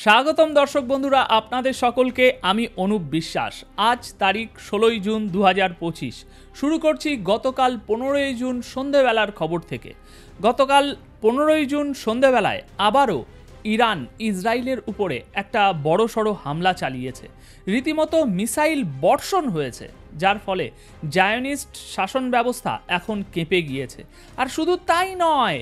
স্বাগতম দর্শক বন্ধুরা, আপনাদের সকলকে আমি অনুপ বিশ্বাস। আজ তারিখ 16ই জুন 2025। শুরু করছি গতকাল 15ই জুন সন্ধেবেলার খবর থেকে। গতকাল 15ই জুন সন্ধেবেলায় আবারও ইরান ইসরায়েলের উপরে একটা বড়সড় হামলা চালিয়েছে। রীতিমতো মিসাইল বর্ষণ হয়েছে, যার ফলে জায়নিস্ট শাসন ব্যবস্থা এখন কেঁপে গিয়েছে। আর শুধু তাই নয়,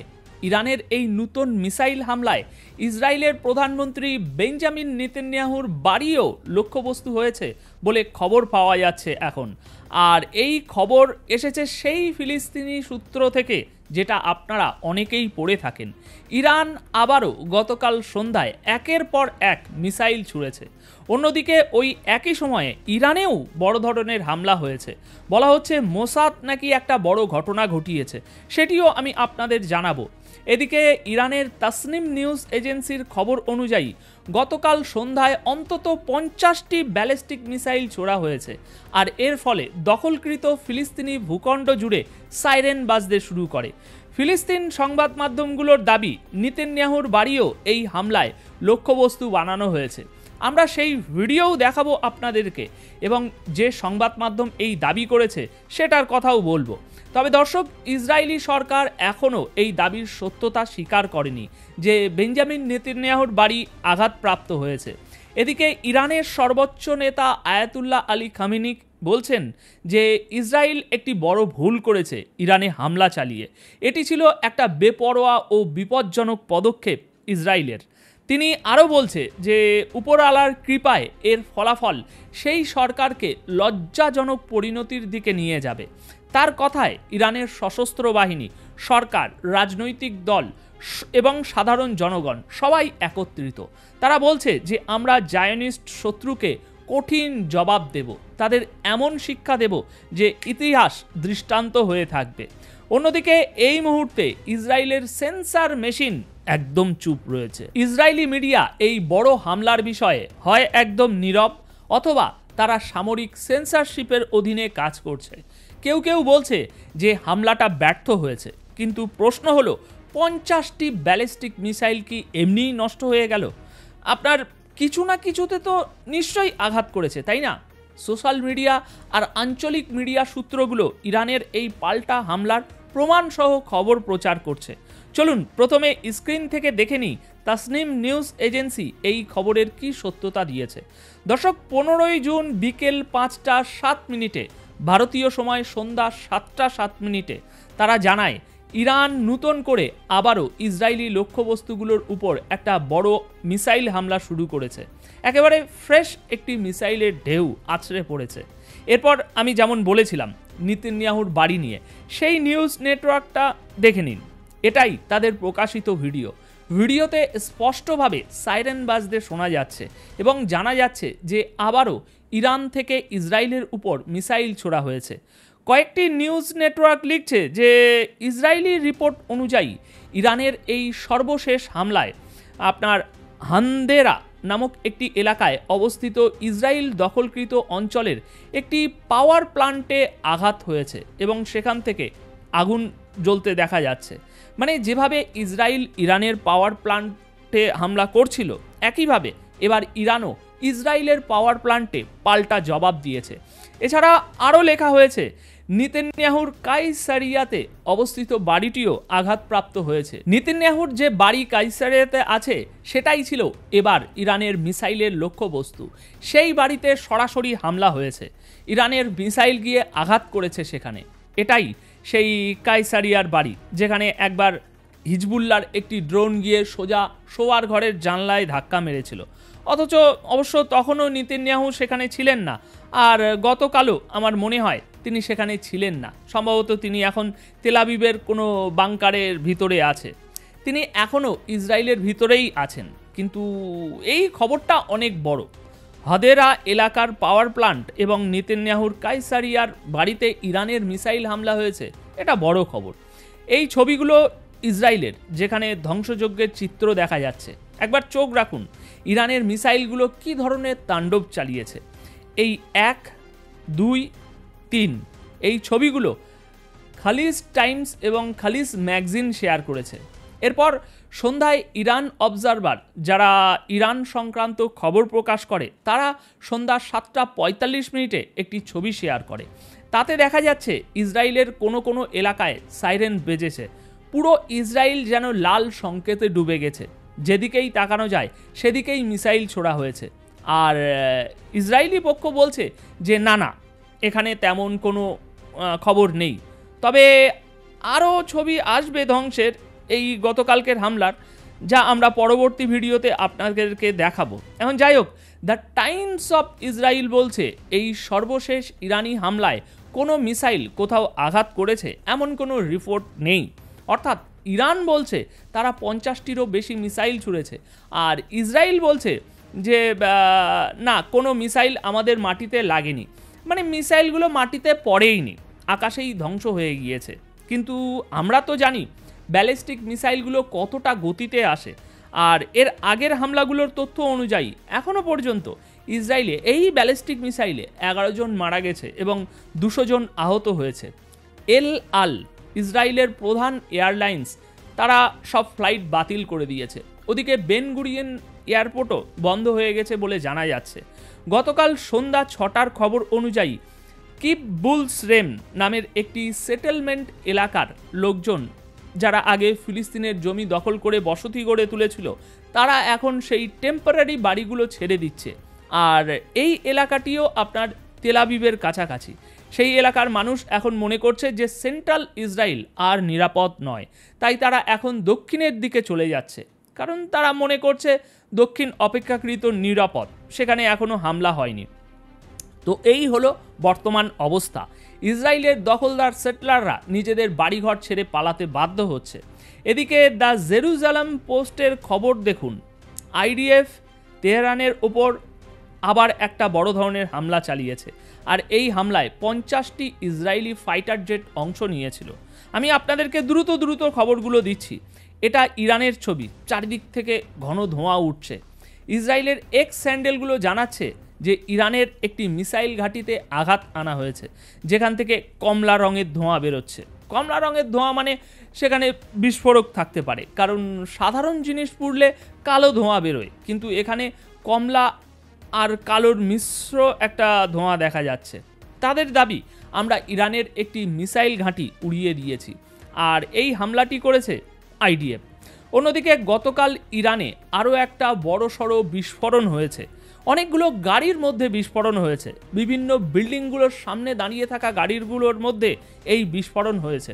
ইরানের এই নতুন মিসাইল হামলায় ইসরায়েলের প্রধানমন্ত্রী বেঞ্জামিন নেতানিয়াহুর বাড়িও লক্ষ্যবস্তু হয়েছে বলে খবর পাওয়া যাচ্ছে এখন। আর এই খবর এসেছে সেই ফিলিস্তিনি সূত্র থেকে, যেটা আপনারা অনেকেই পড়ে থাকেন। ইরান আবারও গতকাল সন্ধ্যায় একের পর এক মিসাইল ছুঁড়েছে। অন্যদিকে ওই একই সময়ে ইরানেও বড় ধরনের হামলা হয়েছে। বলা হচ্ছে মোসাদ নাকি একটা বড় ঘটনা ঘটিয়েছে, সেটিও আমি আপনাদের জানাবো। এদিকে ইরানের তাসনিম নিউজ এজেন্সির খবর অনুযায়ী গতকাল সন্ধ্যায় অন্তত 50টি ব্যালিস্টিক মিসাইল ছোড়া হয়েছে। আর এর ফলে দখলকৃত ফিলিস্তিনি ভূখণ্ড জুড়ে সাইরেন বাজতে শুরু করে। ফিলিস্তিন সংবাদ মাধ্যমগুলোর দাবি, নেতানিয়াহুর বাড়িও এই হামলায় লক্ষ্যবস্তু বানানো হয়েছে। আমরা সেই ভিডিওও দেখাবো আপনাদেরকে, এবং যে সংবাদ মাধ্যম এই দাবি করেছে সেটার কথাও বলবো। তবে দর্শক, ইসরায়েলি সরকার এখনও এই দাবির সত্যতা স্বীকার করেনি যে বেঞ্জামিন নেতানিয়াহুর বাড়ি আঘাতপ্রাপ্ত হয়েছে। এদিকে ইরানের সর্বোচ্চ নেতা আয়াতুল্লাহ আলী খামেনি বলছেন যে ইসরায়েল একটি বড় ভুল করেছে ইরানে হামলা চালিয়ে। এটি ছিল একটা বেপরোয়া ও বিপজ্জনক পদক্ষেপ ইসরায়েলের। তিনি আরও বলছে যে উপরওয়ালার কৃপায় এর ফলাফল সেই সরকারকে লজ্জাজনক পরিণতির দিকে নিয়ে যাবে। তার কথায় ইরানের সশস্ত্র বাহিনী, সরকার, রাজনৈতিক দল এবং সাধারণ জনগণ সবাই একত্রিত। তারা বলছে যে আমরা জায়নিস্ট শত্রুকে কঠিন জবাব দেব, তাদের এমন শিক্ষা দেব যে ইতিহাস দৃষ্টান্ত হয়ে থাকবে। অন্যদিকে এই মুহূর্তে ইসরায়েলের সেন্সর মেশিন একদম চুপ রয়েছে। ইসরায়েলি মিডিয়া এই বড় হামলার বিষয়ে হয় একদম নীরব, অথবা তারা সামরিক সেন্সরশিপের অধীনে কাজ করছে। কেউ কেউ বলছে যে হামলাটা ব্যর্থ হয়েছে, কিন্তু প্রশ্ন হলো 50টি ব্যালিস্টিক মিসাইল কি এমনিই নষ্ট হয়ে গেল? আপনার কিছু না কিছুতে তো নিশ্চয়ই আঘাত করেছে, তাই না? সোশ্যাল মিডিয়া আর আঞ্চলিক মিডিয়া সূত্রগুলো ইরানের এই পাল্টা হামলার প্রমাণসহ খবর প্রচার করছে। চলুন প্রথমে স্ক্রিন থেকে দেখে নিই তাসনিম নিউজ এজেন্সি এই খবরের কি সত্যতা দিয়েছে। দর্শক, 15ই জুন বিকেল 5টা 7 মিনিটে, ভারতীয় সময় সন্ধ্যা 7টা 7 মিনিটে তারা জানায় ইরান নতুন করে আবারও ইসরায়েলি লক্ষ্যবস্তুগুলোর উপর একটা বড় মিসাইল হামলা শুরু করেছে। একেবারে ফ্রেশ একটি মিসাইলের ঢেউ আছড়ে পড়েছে। এরপর আমি যেমন বলেছিলাম নেতানিয়াহুর বাড়ি নিয়ে, সেই নিউজ নেটওয়ার্কটা দেখে নিন। এটাই তাদের প্রকাশিত ভিডিও। ভিডিওতে স্পষ্টভাবে সাইরেন বাজতে শোনা যাচ্ছে এবং জানা যাচ্ছে যে আবারও ইরান থেকে ইসরায়েলের উপর মিসাইল ছোড়া হয়েছে। কয়েকটি নিউজ নেটওয়ার্ক লিখছে যে ইসরায়েলি রিপোর্ট অনুযায়ী ইরানের এই সর্বশেষ হামলায় আপনার হান্দেরা নামক একটি এলাকায় অবস্থিত ইসরায়েল দখলকৃত অঞ্চলের একটি পাওয়ার প্ল্যান্টে আঘাত হয়েছে এবং সেখান থেকে আগুন জ্বলতে দেখা যাচ্ছে। মানে যেভাবে ইসরায়েল ইরানের পাওয়ার প্ল্যান্টে হামলা করছিল, একইভাবে এবার ইরানও ইসরায়েলের পাওয়ার প্ল্যান্টে পাল্টা জবাব দিয়েছে। এছাড়া আরও লেখা হয়েছে নেতানিয়াহুর কাইসারিয়াতে অবস্থিত বাড়িটিও আঘাতপ্রাপ্ত হয়েছে। নেতানিয়াহুর যে বাড়ি কাইসারিয়াতে আছে সেটাই ছিল এবার ইরানের মিসাইলের লক্ষ্যবস্তু। সেই বাড়িতে সরাসরি হামলা হয়েছে, ইরানের মিসাইল গিয়ে আঘাত করেছে সেখানে। এটাই সেই কাইসারিয়ার বাড়ি, যেখানে একবার হিজবুল্লার একটি ড্রোন গিয়ে সোজা শোয়ার ঘরের জানলায় ধাক্কা মেরেছিল। অথচ অবশ্য তখনও নেতানিয়াহু সেখানে ছিলেন না, আর গতকালও আমার মনে হয় তিনি সেখানে ছিলেন না। সম্ভবত তিনি এখন তেল আবিবের কোনো বাংকারের ভিতরে আছে। তিনি এখনও ইসরায়েলের ভিতরেই আছেন। কিন্তু এই খবরটা অনেক বড়। হাদেরা এলাকার পাওয়ার প্ল্যান্ট এবং নেতানিয়াহুর কাইসারিয়ার বাড়িতে ইরানের মিসাইল হামলা হয়েছে, এটা বড় খবর। এই ছবিগুলো ইসরায়েলের, যেখানে ধ্বংসযজ্ঞের চিত্র দেখা যাচ্ছে। একবার চোখ রাখুন ইরানের মিসাইলগুলো কি ধরনের তাণ্ডব চালিয়েছে। এই 1, 2, 3 এই ছবিগুলো খালিজ টাইমস এবং খালিজ ম্যাগাজিন শেয়ার করেছে। এরপর সন্ধ্যায় ইরান অবজারভার, যারা ইরান সংক্রান্ত খবর প্রকাশ করে, তারা সন্ধ্যা 7:45 একটি ছবি শেয়ার করে। তাতে দেখা যাচ্ছে ইসরায়েলের কোনো কোনো এলাকায় সাইরেন বেজেছে। পুরো ইসরায়েল যেন লাল সংকেতে ডুবে গেছে। যেদিকেই তাকানো যায় সেদিকেই মিসাইল ছোড়া হয়েছে। আর ইসরায়েলি পক্ষ বলছে যে না, এখানে তেমন কোনো খবর নেই। তবে আরও ছবি আসবে ধ্বংসের এই গতকালকের হামলার, যা আমরা পরবর্তী ভিডিওতে আপনাদেরকে দেখাবো। এখন যাই হোক, দ্য টাইমস অফ ইসরায়েল বলছে এই সর্বশেষ ইরানি হামলায় কোনো মিসাইল কোথাও আঘাত করেছে এমন কোনো রিপোর্ট নেই। অর্থাৎ ইরান বলছে তারা 50টিরও বেশি মিসাইল ছুঁড়েছে, আর ইসরায়েল বলছে যে না, কোনো মিসাইল আমাদের মাটিতে লাগেনি। মানে মিসাইলগুলো মাটিতে পড়েইনি, আকাশেই ধ্বংস হয়ে গিয়েছে। কিন্তু আমরা তো জানি ব্যালিস্টিক মিসাইলগুলো কতটা গতিতে আসে, আর এর আগের হামলাগুলোর তথ্য অনুযায়ী এখনও পর্যন্ত ইসরায়েলে এই ব্যালিস্টিক মিসাইলে 11 জন মারা গেছে এবং 200 জন আহত হয়েছে। এল আল, ইসরায়েলের প্রধান এয়ারলাইন্স, তারা সব ফ্লাইট বাতিল করে দিয়েছে। ওদিকে বেন গুরিয়ন এয়ারপোর্টও বন্ধ হয়ে গেছে বলে জানা যাচ্ছে। গতকাল সন্ধ্যা 6টার খবর অনুযায়ী কিববুলস রেম নামের একটি সেটেলমেন্ট এলাকার লোকজন, যারা আগে ফিলিস্তিনের জমি দখল করে বসতি গড়ে তুলেছিল, তারা এখন সেই টেম্পোরারি বাড়িগুলো ছেড়ে দিচ্ছে। আর এই এলাকাটিও আপনার তেল আবিবের কাছাকাছি। সেই এলাকার মানুষ এখন মনে করছে যে সেন্ট্রাল ইসরায়েল আর নিরাপদ নয়, তাই তারা এখন দক্ষিণের দিকে চলে যাচ্ছে, কারণ তারা মনে করছে দক্ষিণ অপেক্ষাকৃত নিরাপদ, সেখানে এখনও হামলা হয়নি। তো এই হলো বর্তমান অবস্থা। ইসরায়েলের দখলদার সেটলাররা নিজেদের বাড়িঘর ছেড়ে পালাতে বাধ্য হচ্ছে। এদিকে দ্য জেরুজালেম পোস্টের খবর দেখুন, আইডিএফ তেহরানের ওপর আবার একটা বড় ধরনের হামলা চালিয়েছে, আর এই হামলায় 50টি ইসরায়েলি ফাইটার জেট অংশ নিয়েছিল। আমি আপনাদেরকে দ্রুত খবরগুলো দিচ্ছি। এটা ইরানের ছবি, চারিদিক থেকে ঘন ধোঁয়া উঠছে। ইসরায়েলের এক্স স্যান্ডেলগুলো জানাচ্ছে যে ইরানের একটি মিসাইল ঘাঁটিতে আঘাত আনা হয়েছে, যেখান থেকে কমলা রঙের ধোঁয়া বেরোচ্ছে। কমলা রঙের ধোঁয়া মানে সেখানে বিস্ফোরক থাকতে পারে, কারণ সাধারণ জিনিস পুড়লে কালো ধোঁয়া বেরোয়, কিন্তু এখানে কমলা আর কালোর মিশ্র একটা ধোঁয়া দেখা যাচ্ছে। তাদের দাবি, আমরা ইরানের একটি মিসাইল ঘাঁটি উড়িয়ে দিয়েছি, আর এই হামলাটি করেছে আইডিএফ। অন্যদিকে গতকাল ইরানে আরও একটা বড়সড় বিস্ফোরণ হয়েছে। অনেকগুলো গাড়ির মধ্যে বিস্ফোরণ হয়েছে। বিভিন্ন বিল্ডিংগুলোর সামনে দাঁড়িয়ে থাকা গাড়িগুলোর মধ্যে এই বিস্ফোরণ হয়েছে।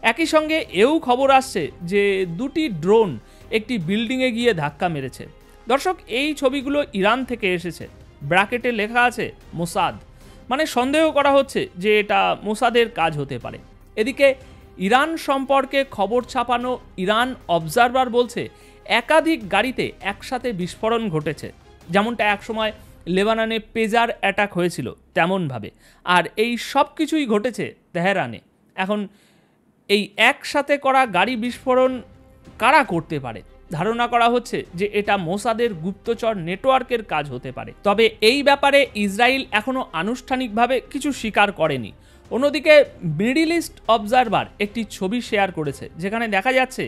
একই সঙ্গে এও খবর আসছে যে 2টি ড্রোন একটি বিল্ডিংয়ে গিয়ে ধাক্কা মেরেছে। দর্শক, এই ছবিগুলো ইরান থেকে এসেছে। ব্র্যাকেটে লেখা আছে মোসাদ, মানে সন্দেহ করা হচ্ছে যে এটা মোসাদের কাজ হতে পারে। এদিকে ইরান সম্পর্কে খবর ছাপানো ইরান অবজারভার বলছে একাধিক গাড়িতে একসাথে বিস্ফোরণ ঘটেছে, যেমনটা একসময় লেবাননে পেজার অ্যাটাক হয়েছিল তেমনভাবে। আর এই সব কিছুই ঘটেছে তেহরানে। এখন এই একসাথে করা গাড়ি বিস্ফোরণ কারা করতে পারে? ধারণা করা হচ্ছে যে এটা মোসাদের গুপ্তচর নেটওয়ার্কের কাজ হতে পারে। তবে এই ব্যাপারে ইসরায়েল এখনও আনুষ্ঠানিকভাবে কিছু স্বীকার করেনি। অন্যদিকে মিডল ইস্ট অবজারভার একটি ছবি শেয়ার করেছে, যেখানে দেখা যাচ্ছে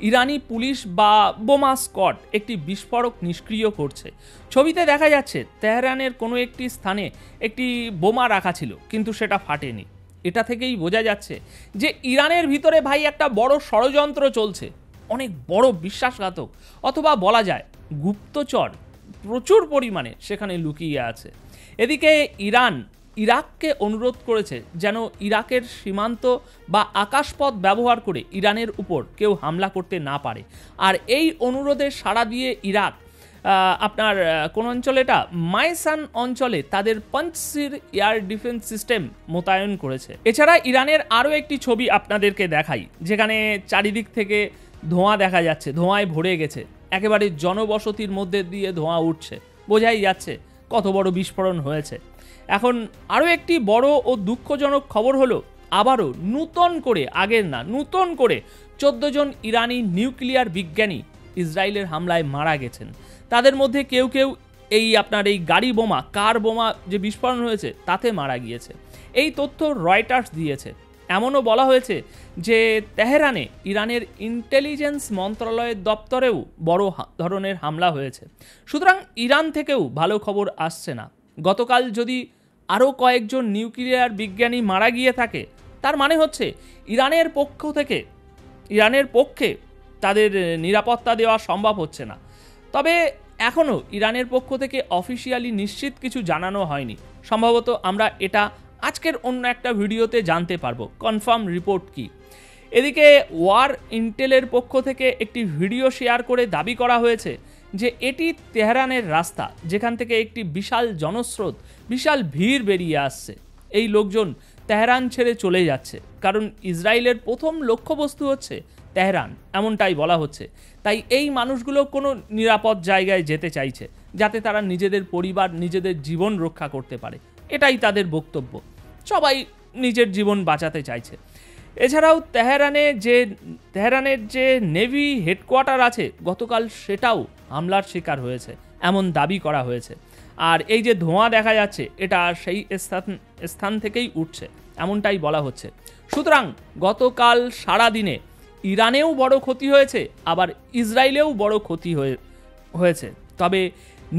ইরানি পুলিশ বা বোমা স্কোয়াড একটি বিস্ফোরক নিষ্ক্রিয় করছে। ছবিতে দেখা যাচ্ছে তেহরানের কোনো একটি স্থানে একটি বোমা রাখা ছিল, কিন্তু সেটা ফাটেনি। এটা থেকেই বোঝা যাচ্ছে যে ইরানের ভিতরে ভাই একটা বড় ষড়যন্ত্র চলছে, অনেক বড় বিশ্বাসঘাতক অথবা বলা যায় গুপ্তচর প্রচুর পরিমাণে সেখানে লুকিয়ে আছে। এদিকে ইরান ইরাককে অনুরোধ করেছে যেন ইরাকের সীমান্ত বা আকাশপথ ব্যবহার করে ইরানের উপর কেউ হামলা করতে না পারে। আর এই অনুরোধে সাড়া দিয়ে ইরাক আপনার কোন অঞ্চলে, এটা মাইসান অঞ্চলে তাদের পঞ্চসির এয়ার ডিফেন্স সিস্টেম মোতায়েন করেছে। এছাড়া ইরানের আরও একটি ছবি আপনাদেরকে দেখাই, যেখানে চারিদিক থেকে ধোঁয়া দেখা যাচ্ছে, ধোঁয়ায় ভরে গেছে, একেবারে জনবসতির মধ্যে দিয়ে ধোঁয়া উঠছে, বোঝাই যাচ্ছে কত বড় বিস্ফোরণ হয়েছে। এখন আরও একটি বড় ও দুঃখজনক খবর হলো, আবারও নূতন করে, আগের না, নূতন করে 14 জন ইরানি নিউক্লিয়ার বিজ্ঞানী ইসরায়েলের হামলায় মারা গেছেন। তাদের মধ্যে কেউ কেউ এই আপনার এই গাড়ি বোমা, কার বোমা যে বিস্ফোরণ হয়েছে তাতে মারা গিয়েছে। এই তথ্য রয়টার্স দিয়েছে। এমনও বলা হয়েছে যে তেহরানে ইরানের ইন্টেলিজেন্স মন্ত্রণালয়ের দপ্তরেও বড় ধরনের হামলা হয়েছে। সুতরাং ইরান থেকেও ভালো খবর আসছে না। গতকাল যদি আরও কয়েকজন নিউক্লিয়ার বিজ্ঞানী মারা গিয়ে থাকে, তার মানে হচ্ছে ইরানের পক্ষে তাদের নিরাপত্তা দেওয়া সম্ভব হচ্ছে না। তবে এখনও ইরানের পক্ষ থেকে অফিসিয়ালি নিশ্চিত কিছু জানানো হয়নি। সম্ভবত আমরা এটা আজকের অন্য একটা ভিডিওতে জানতে পারবো কনফার্ম রিপোর্ট কি। এদিকে ওয়ার ইন্টেলের পক্ষ থেকে একটি ভিডিও শেয়ার করে দাবি করা হয়েছে যে এটি তেহরানের রাস্তা, যেখান থেকে একটি বিশাল জনস্রোত, বিশাল ভিড় বেরিয়ে আসছে। এই লোকজন তেহরান ছেড়ে চলে যাচ্ছে, কারণ ইসরায়েলের প্রথম লক্ষ্যবস্তু হচ্ছে তেহরান, এমনটাই বলা হচ্ছে। তাই এই মানুষগুলো কোনো নিরাপদ জায়গায় যেতে চাইছে, যাতে তারা নিজেদের পরিবার, নিজেদের জীবন রক্ষা করতে পারে। এটাই তাদের বক্তব্য। সবাই নিজের জীবন বাঁচাতে চাইছে। এছাড়াও তেহরানের যে নেভি হেডকোয়ার্টার আছে, গতকাল সেটাও হামলার শিকার হয়েছে, এমন দাবি করা হয়েছে। আর এই যে ধোঁয়া দেখা যাচ্ছে, এটা সেই স্থান থেকেই উঠছে, এমনটাই বলা হচ্ছে। সুতরাং গতকাল সারা দিনে ইরানেও বড় ক্ষতি হয়েছে, আবার ইসরায়েলেও বড় ক্ষতি হয়েছে। তবে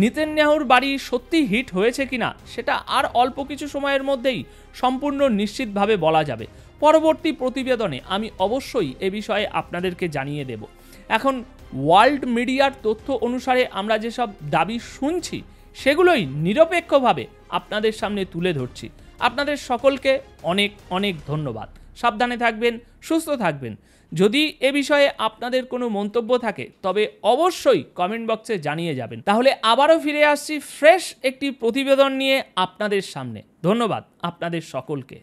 নেতানিয়াহুর বাড়ি সত্যি হিট হয়েছে কিনা সেটা আর অল্প কিছু সময়ের মধ্যেই সম্পূর্ণ নিশ্চিতভাবে বলা যাবে। পরবর্তী প্রতিবেদনে আমি অবশ্যই এ বিষয়ে আপনাদেরকে জানিয়ে দেব। এখন ওয়ার্ল্ড মিডিয়ার তথ্য অনুসারে আমরা যেসব দাবি শুনছি, সেগুলোই নিরপেক্ষভাবে আপনাদের সামনে তুলে ধরছি। আপনাদের সকলকে অনেক অনেক ধন্যবাদ। সাবধানে থাকবেন, সুস্থ থাকবেন। যদি এ বিষয়ে আপনাদের কোনো মন্তব্য থাকে, তবে অবশ্যই কমেন্ট বক্সে জানিয়ে যাবেন। তাহলে আবারও ফিরে আসছি ফ্রেশ একটি প্রতিবেদন নিয়ে আপনাদের সামনে। ধন্যবাদ আপনাদের সকলকে।